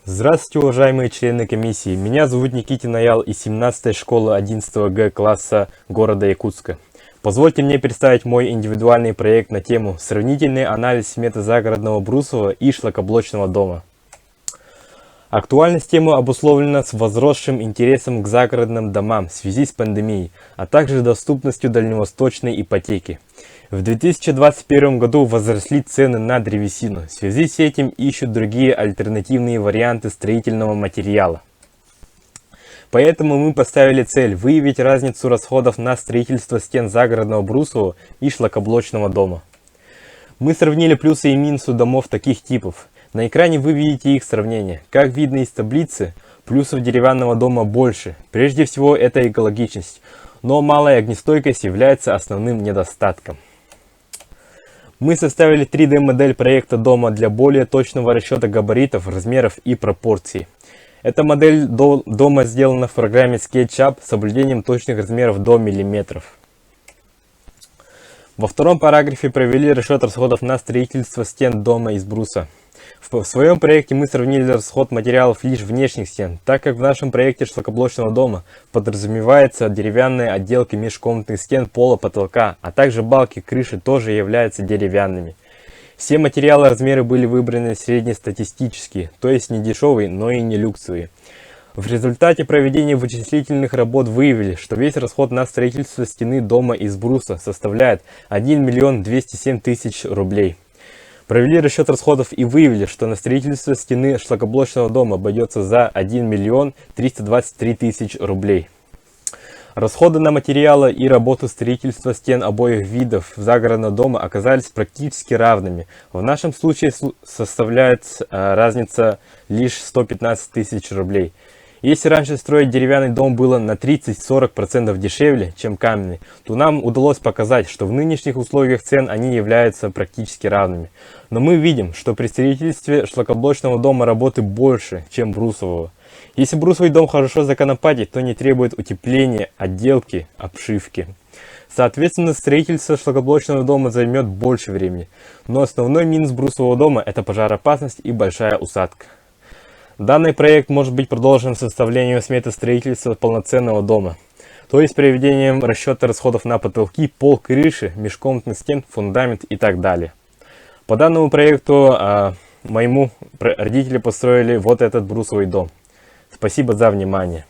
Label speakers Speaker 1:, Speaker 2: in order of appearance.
Speaker 1: Здравствуйте, уважаемые члены комиссии. Меня зовут Никитин Аял из 17-й школы 11 Г класса города Якутска. Позвольте мне представить мой индивидуальный проект на тему «Сравнительный анализ сметы загородного брусового и шлакоблочного дома». Актуальность темы обусловлена с возросшим интересом к загородным домам в связи с пандемией, а также доступностью дальневосточной ипотеки. В 2021 году возросли цены на древесину. В связи с этим ищут другие альтернативные варианты строительного материала. Поэтому мы поставили цель выявить разницу расходов на строительство стен загородного брусового и шлакоблочного дома. Мы сравнили плюсы и минусы домов таких типов. На экране вы видите их сравнение. Как видно из таблицы, плюсов деревянного дома больше. Прежде всего, это экологичность, но малая огнестойкость является основным недостатком. Мы составили 3D-модель проекта дома для более точного расчета габаритов, размеров и пропорций. Эта модель дома сделана в программе SketchUp с соблюдением точных размеров до миллиметров. Во втором параграфе провели расчет расходов на строительство стен дома из бруса. В своем проекте мы сравнили расход материалов лишь внешних стен, так как в нашем проекте шлакоблочного дома подразумевается деревянная отделка межкомнатных стен, пола, потолка, а также балки крыши тоже являются деревянными. Все материалы и размеры были выбраны среднестатистические, то есть не дешевые, но и не люксовые. В результате проведения вычислительных работ выявили, что весь расход на строительство стены дома из бруса составляет 1 207 000 рублей. Провели расчет расходов и выявили, что на строительство стены шлакоблочного дома обойдется за 1 323 000 рублей. Расходы на материалы и работу строительства стен обоих видов загородного дома оказались практически равными. В нашем случае составляет разница лишь 115 000 рублей. Если раньше строить деревянный дом было на 30-40% дешевле, чем каменный, то нам удалось показать, что в нынешних условиях цен они являются практически равными. Но мы видим, что при строительстве шлакоблочного дома работы больше, чем брусового. Если брусовый дом хорошо законопатить, то не требует утепления, отделки, обшивки. Соответственно, строительство шлакоблочного дома займет больше времени. Но основной минус брусового дома – это пожароопасность и большая усадка. Данный проект может быть продолжен составлением сметы строительства полноценного дома, то есть проведением расчета расходов на потолки, пол, крыши, межкомнатных стен, фундамент и так далее. По данному проекту моему родители построили вот этот брусовый дом. Спасибо за внимание.